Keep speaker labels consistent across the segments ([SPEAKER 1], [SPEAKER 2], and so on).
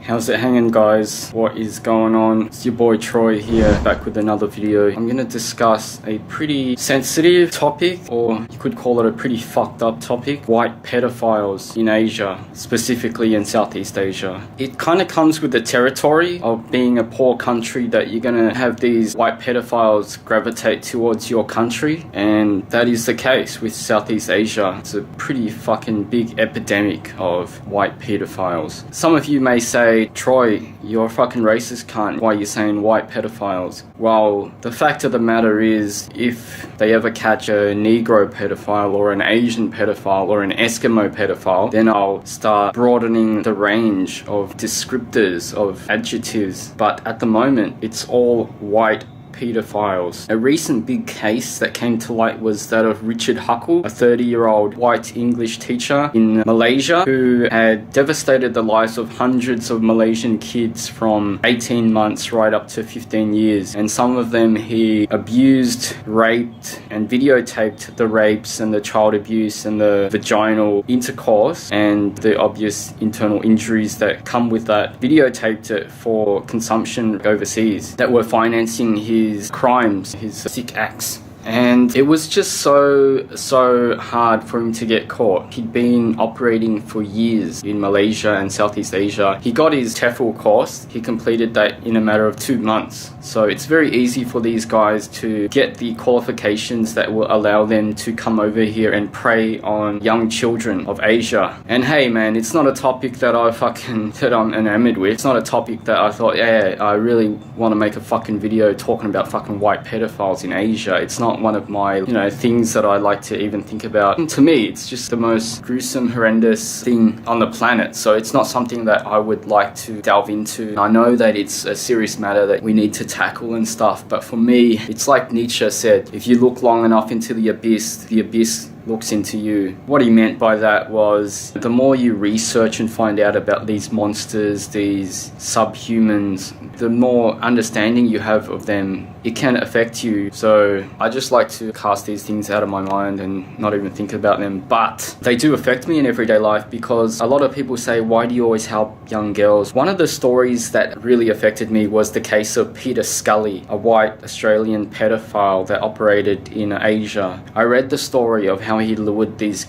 [SPEAKER 1] How's it hanging, guys? What is going on? It's your boy Troy here, back with another video. I'm gonna discuss a pretty sensitive topic, or you could call it a pretty fucked up topic: white pedophiles in Asia, specifically in Southeast Asia. It kind of comes with the territory of being a poor country that you're gonna have these white pedophiles gravitate towards your country, and that is the case with Southeast Asia. It's a pretty fucking big epidemic of white pedophiles. Some of you may say, Troy, you're a fucking racist cunt. Why are you saying white pedophiles? Well, the fact of the matter is, if they ever catch a Negro pedophile or an Asian pedophile or an Eskimo pedophile, then I'll start broadening the range of descriptors, of adjectives. But at the moment, it's all white pedophiles. A recent big case that came to light was that of Richard Huckle, a 30-year-old white English teacher in Malaysia who had devastated the lives of hundreds of Malaysian kids from 18 months right up to 15 years. And some of them he abused, raped, and videotaped the rapes and the child abuse and the vaginal intercourse and the obvious internal injuries that come with that. Videotaped it for consumption overseas that were financing his crimes, his sick acts. And it was just so hard for him to get caught. He'd been operating for years in Malaysia and Southeast Asia. He got his TEFL course. He completed that in a matter of 2 months. So it's very easy for these guys to get the qualifications that will allow them to come over here and prey on young children of Asia. And hey man, it's not a topic that I'm enamored with. It's not a topic that I thought, yeah, I really want to make a fucking video talking about fucking white pedophiles in Asia. It's not one of my, things that I like to even think about. And to me, it's just the most gruesome, horrendous thing on the planet. So it's not something that I would like to delve into. I know that it's a serious matter that we need to tackle and stuff, but for me, it's like Nietzsche said, if you look long enough into the abyss looks into you. What he meant by that was, the more you research and find out about these monsters, these subhumans, the more understanding you have of them, it can affect you. So I just like to cast these things out of my mind and not even think about them. But they do affect me in everyday life, because a lot of people say, why do you always help young girls? One of the stories that really affected me was the case of Peter Scully, a white Australian pedophile that operated in Asia. I read the story of how he lured these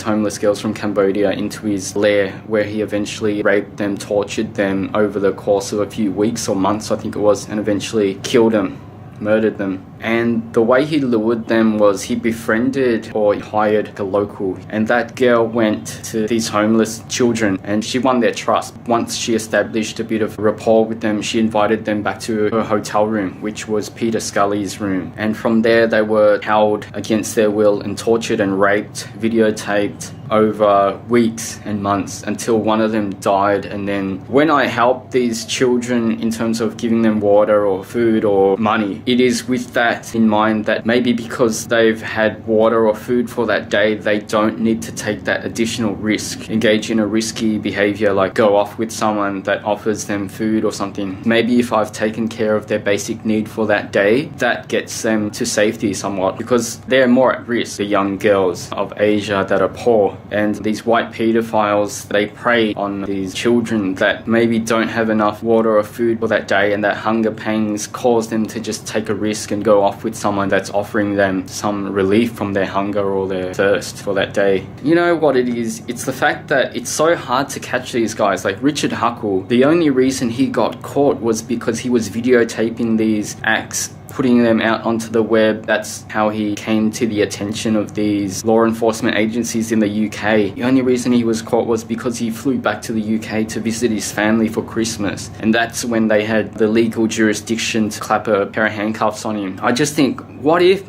[SPEAKER 1] homeless girls from Cambodia into his lair, where he eventually raped them, tortured them over the course of a few weeks or months, I think it was, and eventually killed them, murdered them. And the way he lured them was he befriended or hired a local, and that girl went to these homeless children and she won their trust. Once she established a bit of rapport with them, she invited them back to her hotel room, which was Peter Scully's room. And from there they were held against their will and tortured and raped, videotaped over weeks and months, until one of them died. And then when I help these children in terms of giving them water or food or money, it is with that in mind, that maybe because they've had water or food for that day, they don't need to take that additional risk, engage in a risky behavior like go off with someone that offers them food or something. Maybe if I've taken care of their basic need for that day, that gets them to safety somewhat, because they're more at risk, the young girls of Asia that are poor. And these white pedophiles, they prey on these children that maybe don't have enough water or food for that day, and that hunger pangs cause them to just take a risk and go off with someone that's offering them some relief from their hunger or their thirst for that day. You know what it is? It's the fact that it's so hard to catch these guys. Like Richard Huckle, the only reason he got caught was because he was videotaping these acts, putting them out onto the web. That's how he came to the attention of these law enforcement agencies in the UK. The only reason he was caught was because he flew back to the UK to visit his family for Christmas. And that's when they had the legal jurisdiction to clap a pair of handcuffs on him. I just think, what if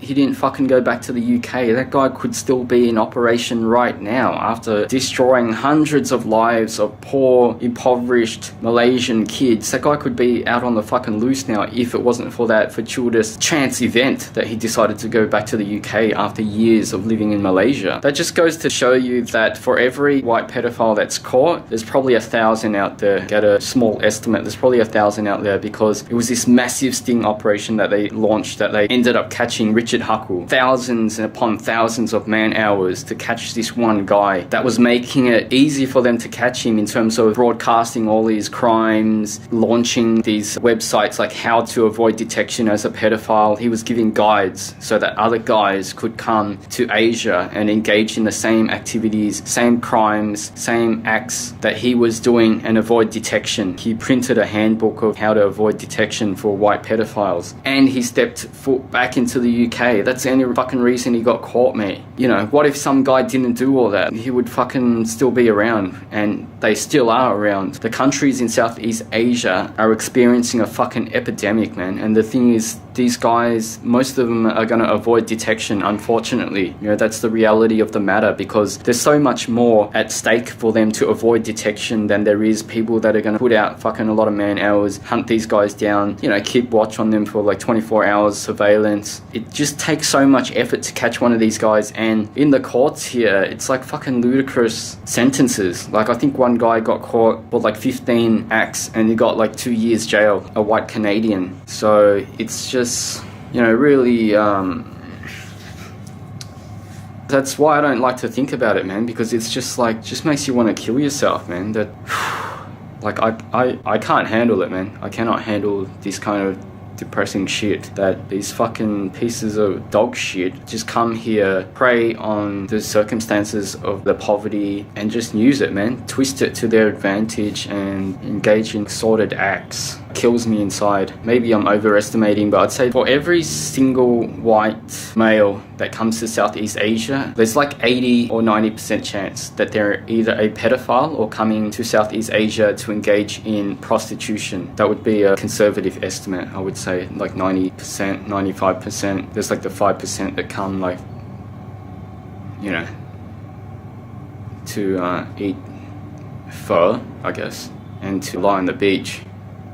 [SPEAKER 1] he didn't fucking go back to the UK? That guy could still be in operation right now after destroying hundreds of lives of poor, impoverished Malaysian kids. That guy could be out on the fucking loose now if it wasn't for that fortuitous chance event that he decided to go back to the UK after years of living in Malaysia. That just goes to show you that for every white pedophile that's caught, there's probably 1,000 out there. Get a small estimate, there's probably 1,000 out there, because it was this massive sting operation that they launched that that they ended up catching Richard Huckle. Thousands upon thousands of man hours to catch this one guy that was making it easy for them to catch him in terms of broadcasting all these crimes, launching these websites like how to avoid detection as a pedophile. He was giving guides so that other guys could come to Asia and engage in the same activities, same crimes, same acts that he was doing and avoid detection. He printed a handbook of how to avoid detection for white pedophiles, and he stepped foot back into the UK. That's the only fucking reason he got caught, mate. You know, what if some guy didn't do all that? He would fucking still be around, and they still are around. The countries in Southeast Asia are experiencing a fucking epidemic, man. And the thing is, these guys, most of them are going to avoid detection, unfortunately. You know, that's the reality of the matter, because there's so much more at stake for them to avoid detection than there is people that are going to put out fucking a lot of man hours, hunt these guys down, you know, keep watch on them for like 24 hours surveillance. It just takes so much effort to catch one of these guys, and in the courts here, it's like fucking ludicrous sentences. Like, I think one guy got caught for like 15 acts and he got like 2 years jail, a white Canadian. So it's just, you know, really, that's why I don't like to think about it, man, because it's just like, just makes you want to kill yourself, man. That, like, I can't handle it, man. I cannot handle this kind of depressing shit, that these fucking pieces of dog shit just come here, prey on the circumstances of the poverty, and just use it, man. Twist it to their advantage and engage in sordid acts. Kills me inside. Maybe I'm overestimating, but I'd say for every single white male that comes to Southeast Asia, there's like 80 or 90% chance that they're either a pedophile or coming to Southeast Asia to engage in prostitution. That would be a conservative estimate, I would say, like 90%, 95%. There's like the 5% that come, like, you know, to eat pho, I guess, and to lie on the beach.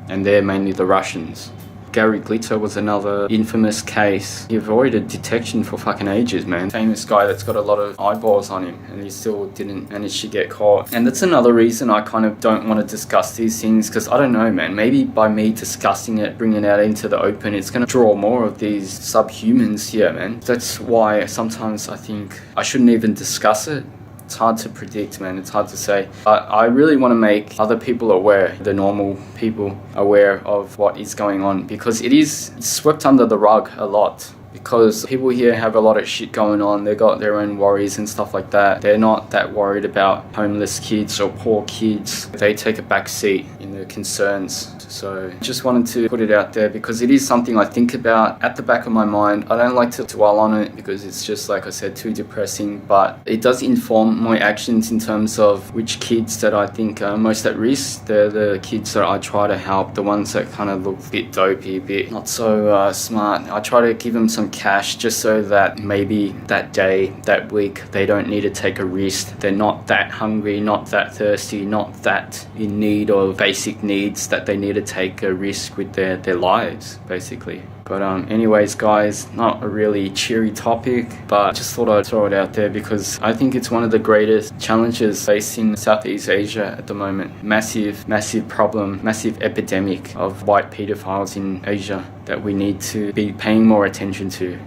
[SPEAKER 1] And they're mainly the Russians. Gary Glitter was another infamous case. He avoided detection for fucking ages, man. Famous guy that's got a lot of eyeballs on him, and he still didn't manage to get caught. And that's another reason I kind of don't want to discuss these things, because I don't know, man. Maybe by me discussing it, bringing it out into the open, it's going to draw more of these subhumans here, man. That's why sometimes I think I shouldn't even discuss it. It's hard to predict, man. It's hard to say. But I really want to make other people aware, the normal people aware of what is going on, because it's swept under the rug a lot. Because people here have a lot of shit going on. They got their own worries and stuff like that. They're not that worried about homeless kids or poor kids. They take a back seat in their concerns. So just wanted to put it out there, because it is something I think about at the back of my mind. I don't like to dwell on it, because it's just, like I said, too depressing. But it does inform my actions in terms of which kids that I think are most at risk. They're the kids that I try to help, the ones that kind of look a bit dopey, a bit not so smart. I try to give them some cash just so that maybe that day, that week, they don't need to take a risk. They're not that hungry, not that thirsty, not that in need of basic needs that they need to take a risk with their lives, basically. But anyways, guys, not a really cheery topic, but just thought I'd throw it out there, because I think it's one of the greatest challenges facing Southeast Asia at the moment. Massive problem, massive epidemic of white pedophiles in Asia that we need to be paying more attention to.